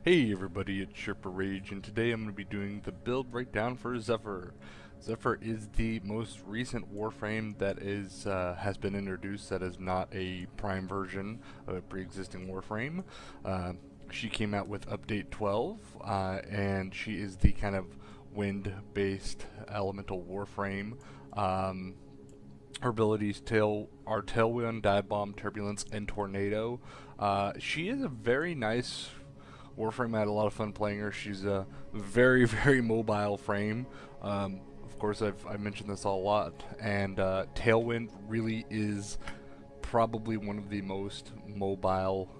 Hey everybody, it's Sherpa Rage, and today I'm going to be doing the build breakdown for Zephyr. Zephyr is the most recent Warframe that has been introduced that is not a prime version of a pre-existing Warframe. She came out with update 12, and she is the kind of wind-based elemental Warframe. Her abilities are Tailwind, Dive Bomb, Turbulence, and Tornado. She is a very nice Warframe. I had a lot of fun playing her. She's a very, very mobile frame. Of course, I mentioned this a lot, and Tailwind really is probably one of the most mobile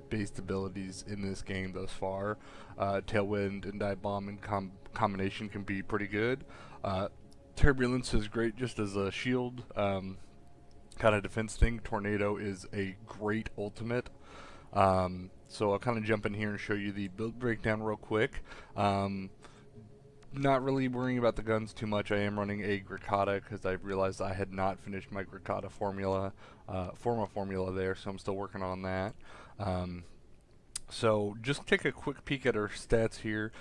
based abilities in this game thus far. Tailwind and Dive Bomb in combination can be pretty good. Turbulence is great just as a shield kind of defense thing. Tornado is a great ultimate. So I'll kind of jump in here and show you the build breakdown real quick. Not really worrying about the guns too much. I am running a Gricotta because I realized I had not finished my Gricotta formula there, so I'm still working on that. So just take a quick peek at her stats here.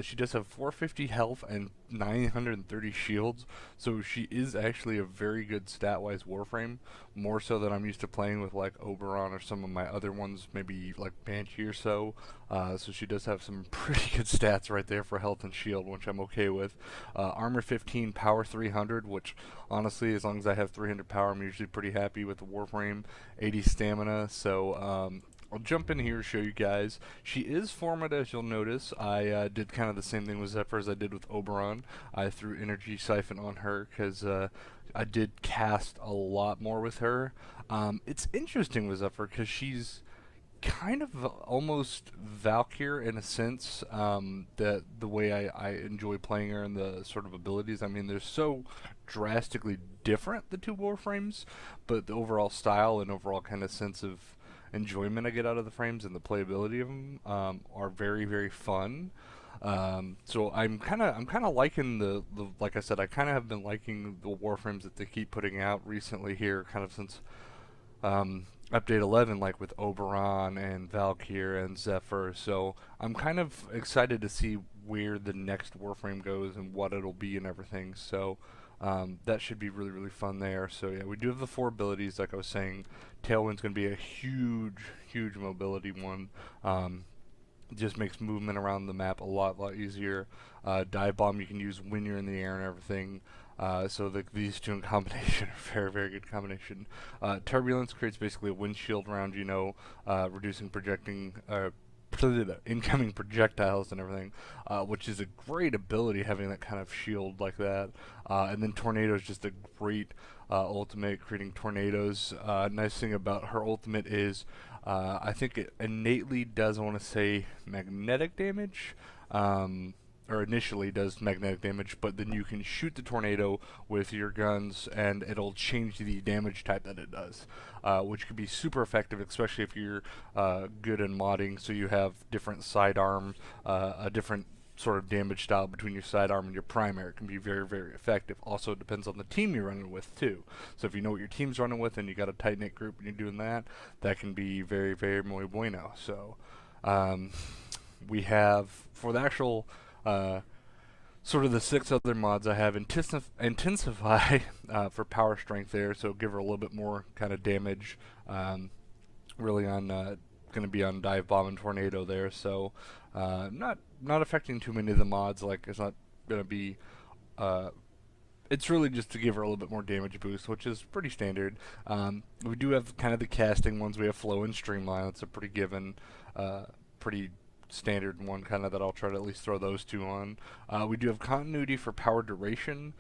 She does have 450 health and 930 shields, so she is actually a very good stat-wise Warframe, more so than I'm used to playing with like Oberon or some of my other ones, maybe like Banshee or so. So she does have some pretty good stats right there for health and shield, which I'm okay with. Armor 15, power 300, which honestly, as long as I have 300 power, I'm usually pretty happy with the Warframe. 80 stamina, so I'll jump in here and show you guys. She is formed, as you'll notice. I did kind of the same thing with Zephyr as I did with Oberon. I threw Energy Siphon on her because I did cast a lot more with her. It's interesting with Zephyr because she's kind of almost Valkyr in a sense, that the way I enjoy playing her and the sort of abilities. I mean, they're so drastically different, the two Warframes, but the overall style and overall kind of sense of enjoyment I get out of the frames and the playability of them are very, very fun. So I'm kind of liking the like I said, I kind of have been liking the Warframes that they keep putting out recently here, kind of since update 11, like with Oberon and Valkyr and Zephyr. So I'm kind of excited to see where the next Warframe goes and what it'll be and everything. So that should be really, really fun there. So yeah, we do have the 4 abilities, like I was saying. Tailwind's going to be a huge, huge mobility one. Just makes movement around the map a lot easier. Dive Bomb you can use when you're in the air and everything. So these two in combination are very, very good combination. Turbulence creates basically a windshield around reducing incoming projectiles and everything, which is a great ability, having that kind of shield like that. And then Tornado is just a great ultimate, creating tornadoes. Nice thing about her ultimate is I think it innately does, I want to say, magnetic damage. Or initially does magnetic damage, but then you can shoot the tornado with your guns and it'll change the damage type that it does, which could be super effective, especially if you're good in modding, so you have different sidearm, a different sort of damage style between your sidearm and your primary. It can be very, very effective. Also, it depends on the team you're running with too. So if you know what your team's running with and you got a tight-knit group and you're doing that, that can be very, very muy bueno. So we have, for the actual sort of the 6 other mods, I have Intensify for power strength there, so give her a little bit more kind of damage. Really on going to be on Dive Bomb and Tornado there, so not affecting too many of the mods. Like, it's not going to be it's really just to give her a little bit more damage boost, which is pretty standard. We do have kind of the casting ones. We have Flow and Streamline. That's a pretty given, pretty standard one, kind of, that I'll try to at least throw those two on. We do have Continuity for power duration.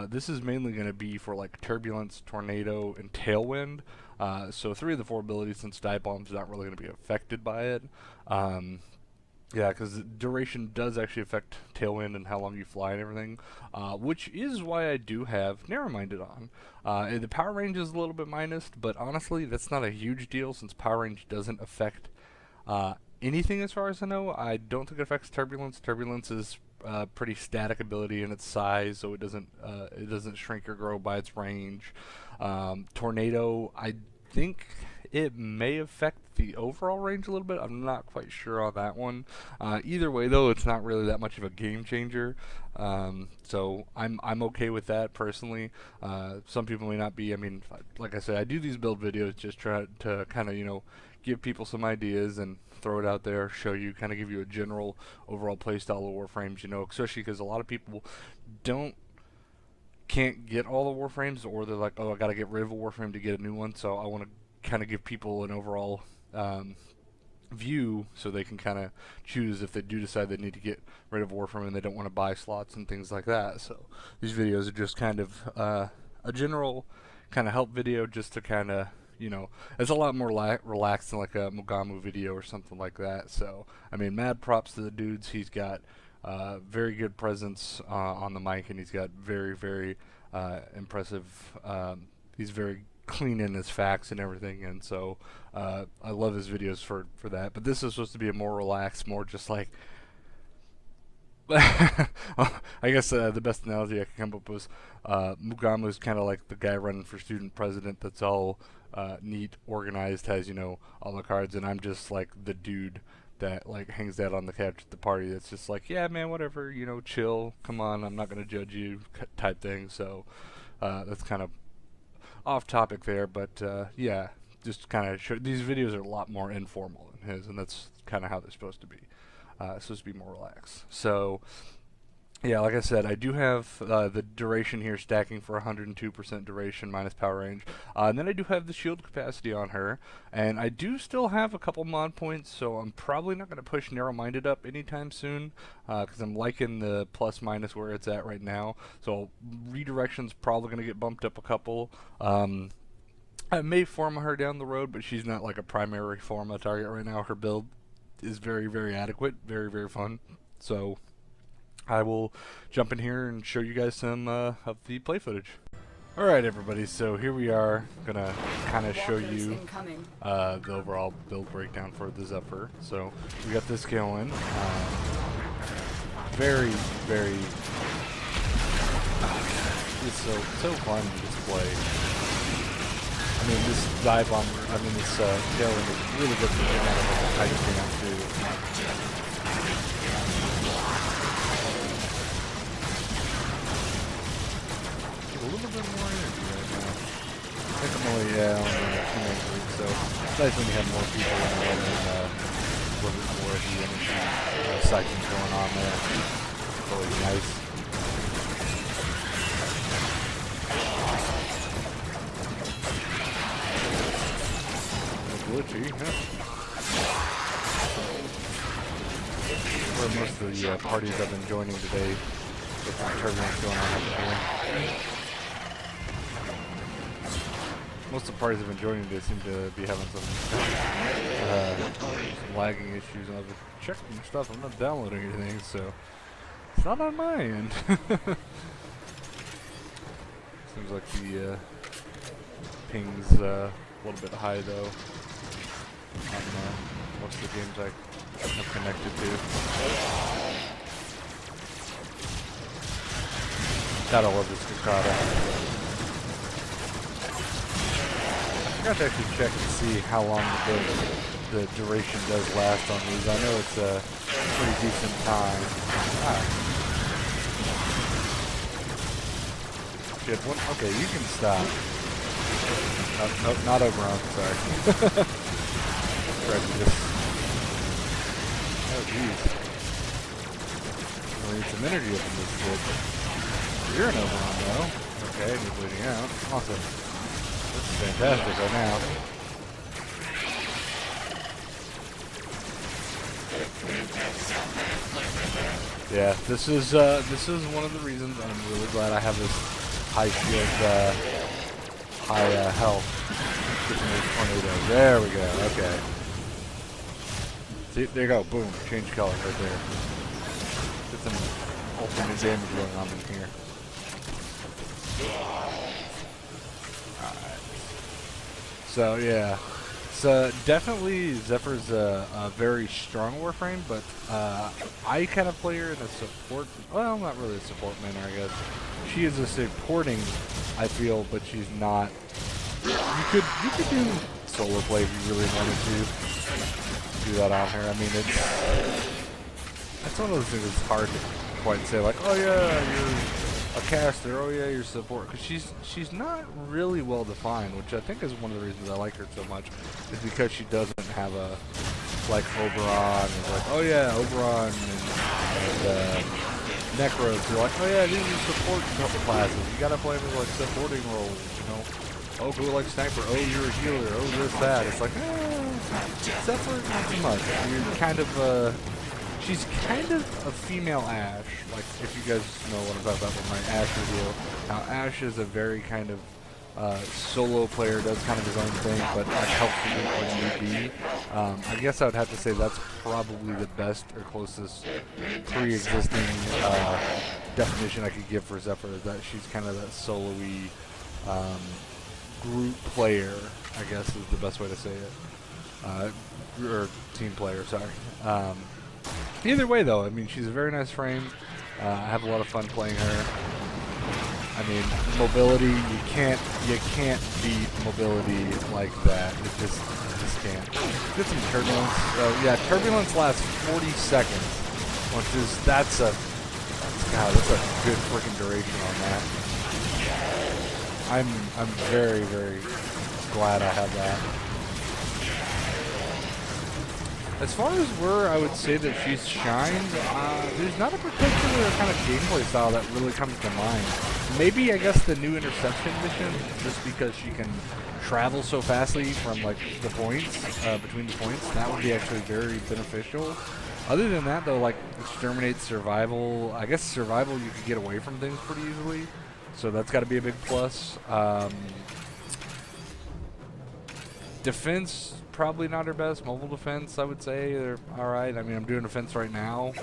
This is mainly going to be for like Turbulence, Tornado, and Tailwind. So 3 of the 4 abilities, since Dive Bomb's not really going to be affected by it. Yeah, because duration does actually affect Tailwind and how long you fly and everything, which is why I do have Narrow-Minded on. The power range is a little bit minused, but honestly, that's not a huge deal since power range doesn't affect anything as far as I know. I don't think it affects Turbulence. Turbulence is pretty static ability in its size, so it doesn't shrink or grow by its range. Tornado, I think it may affect the overall range a little bit. I'm not quite sure on that one. Either way, though, it's not really that much of a game changer. So I'm okay with that personally. Some people may not be. I mean, like I said, I do these build videos just try to kind of, you know, give people some ideas and throw it out there, show you, kind of give you a general overall playstyle of Warframes, you know, especially because a lot of people can't get all the Warframes, or they're like, oh, I gotta get rid of a Warframe to get a new one, so I want to kind of give people an overall view so they can kind of choose if they do decide they need to get rid of Warframe and they don't want to buy slots and things like that. So these videos are just kind of a general kind of help video, just to kind of, you know, it's a lot more relaxed than like a Mugamu video or something like that. So, I mean, mad props to the dudes. He's got very good presence on the mic, and he's got very, very impressive, he's very clean in his facts and everything, and so I love his videos for that. But this is supposed to be a more relaxed, more just like, I guess the best analogy I could come up with was Mugamu is kind of like the guy running for student president that's all neat, organized, has, you know, all the cards, and I'm just like the dude that like hangs out on the couch at the party that's just like, yeah, man, whatever, you know, chill, come on, I'm not gonna judge you type thing. So that's kind of off topic there, but yeah, just kind of these videos are a lot more informal than his, and that's kind of how they're supposed to be. Supposed to be more relaxed. So yeah, like I said, I do have the duration here stacking for 102% duration minus power range. And then I do have the shield capacity on her. And I do still have a couple mod points, so I'm probably not going to push narrow-minded up anytime soon, because I'm liking the plus minus where it's at right now. So redirection's probably going to get bumped up a couple. I may forma her down the road, but she's not like a primary forma target right now. Her build is very, very adequate, very, very fun. So I will jump in here and show you guys some of the play footage. Alright everybody, so here we are, gonna kind of show you the overall build breakdown for the Zephyr. So we got this going. Very, very, it's so fun to display. I mean, this dive bomb, I mean, this tailing is really good for getting out of the high jam too. A little bit more energy right now. I think I'm only on the teammate group, so it's nice when you have more people in there and a little bit more of the energy cycling going on there. It's always nice. Glitchy, huh? Where most of the parties I've been joining today, with the turbulence going on up here. Most of the parties I've been joining today seem to be having some lagging issues, and I've been checking stuff. I'm not downloading anything, so it's not on my end. Seems like the ping's a little bit high though on most of the games I'm connected to. God, I love this Kakata. I forgot to actually check and see how long the duration does last on these. I know it's a pretty decent time. Shit, okay, you can stop. Nope, not Oberon, sorry. Prejudice. Oh, jeez. I need some energy up in this kid. You're an Oberon, though. Okay, and you're bleeding out. Awesome. This is fantastic right now. Yeah, this is one of the reasons I'm really glad I have this high shield, high health. Tornado. There we go. Okay. See, there you go. Boom. Change color right there. Get some ultimate damage going on in here. Alright. So, yeah. So, definitely Zephyr's a very strong Warframe, but I kind of play her in a support. Well, not really a support manner, I guess. She is a supporting, I feel, but she's not. You could do solo play if you really wanted to do that on her. I mean, it's one of those things that's hard to quite say, like, oh yeah, you're a caster, oh yeah, you're support, because she's not really well defined, which I think is one of the reasons I like her so much, is because she doesn't have a, like, Oberon, and like, oh yeah, Oberon and Necros, you're like, oh yeah, these are support classes, you gotta play them like supporting roles, you know, oh cool, like Sniper, oh you're a healer, oh this, that, it's like, Zephyr, not too much, you're kind of, she's kind of a female Ashe, like, if you guys know what I'm talking about with my Ashe review. Now, Ashe is a very kind of solo player, does kind of his own thing, but like, helps you when need be. I guess I would have to say that's probably the best or closest pre-existing definition I could give for Zephyr, is that she's kind of that solo-y group player, I guess is the best way to say it. Or team player, sorry. Either way, though, I mean, she's a very nice frame. I have a lot of fun playing her. I mean, mobility, you can't beat mobility like that. You just can't. Get some turbulence. Yeah, turbulence lasts 40 seconds, which is that's a good freaking duration on that. I'm very, very glad I have that. As far as where I would say that she's shined, there's not a particular kind of gameplay style that really comes to mind. Maybe, I guess, the new interception mission, just because she can travel so fastly from, like, the points, between the points. That would be actually very beneficial. Other than that, though, like, exterminate, survival, I guess survival you could get away from things pretty easily. So that's got to be a big plus. Defense, probably not her best. Mobile defense, I would say, they're alright. I mean, I'm doing defense right now.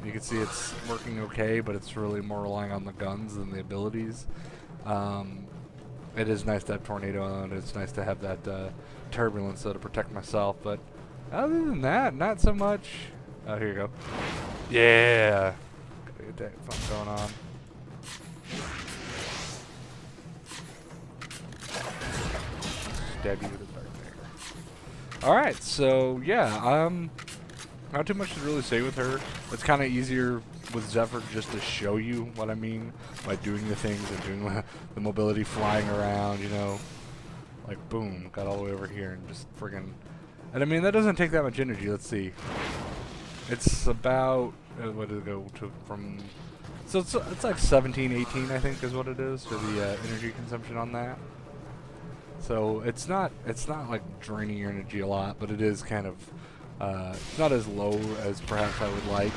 You can see it's working okay, but it's really more relying on the guns than the abilities. It is nice to have Tornado, and it's nice to have that turbulence, though, to protect myself. But other than that, not so much. Oh, here you go. Yeah. Gotta get that something going on. Stab you with a dart there. Alright, so yeah, not too much to really say with her. It's kind of easier with Zephyr just to show you what I mean by doing the things and doing the mobility, flying around, you know. Like, boom, got all the way over here and just friggin'... And I mean, that doesn't take that much energy. Let's see. It's about... what did it go to from... So it's like 17, 18, I think, is what it is for the energy consumption on that. So it's not like draining your energy a lot, but it is kind of it's not as low as perhaps I would like.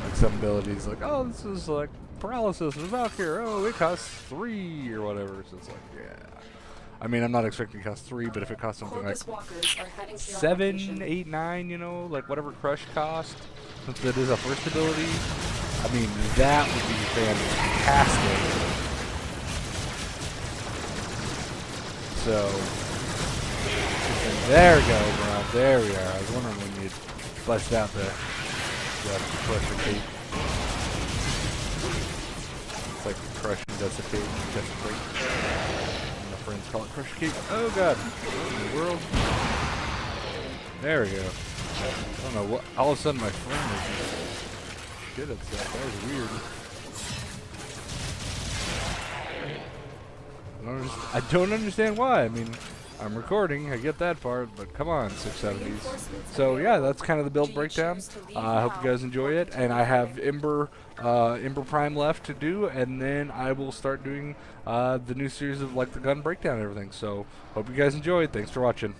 Like some abilities, like, oh, this is like paralysis of Valkyrie. Oh, it costs 3 or whatever. So it's like, yeah. I mean, I'm not expecting it to cost 3, but if it costs something like 7, 8, 9, you know, like whatever Crush cost, since it is a first ability, I mean, that would be fantastic. So, there we go, bro. There we are. I was wondering when you'd bust out the Crusher Cape. It's like Crush and Desecrate. My friends call it Crusher Cape. Oh god. What in the world? There we go. I don't know what. All of a sudden my friend was shit at stuff. That was weird. I don't understand why. I mean, I'm recording, I get that part, but come on, 670s. So yeah, that's kind of the build breakdown. I hope you guys enjoy it, and I have Ember Prime left to do, and then I will start doing the new series of like the gun breakdown and everything. So hope you guys enjoyed. Thanks for watching.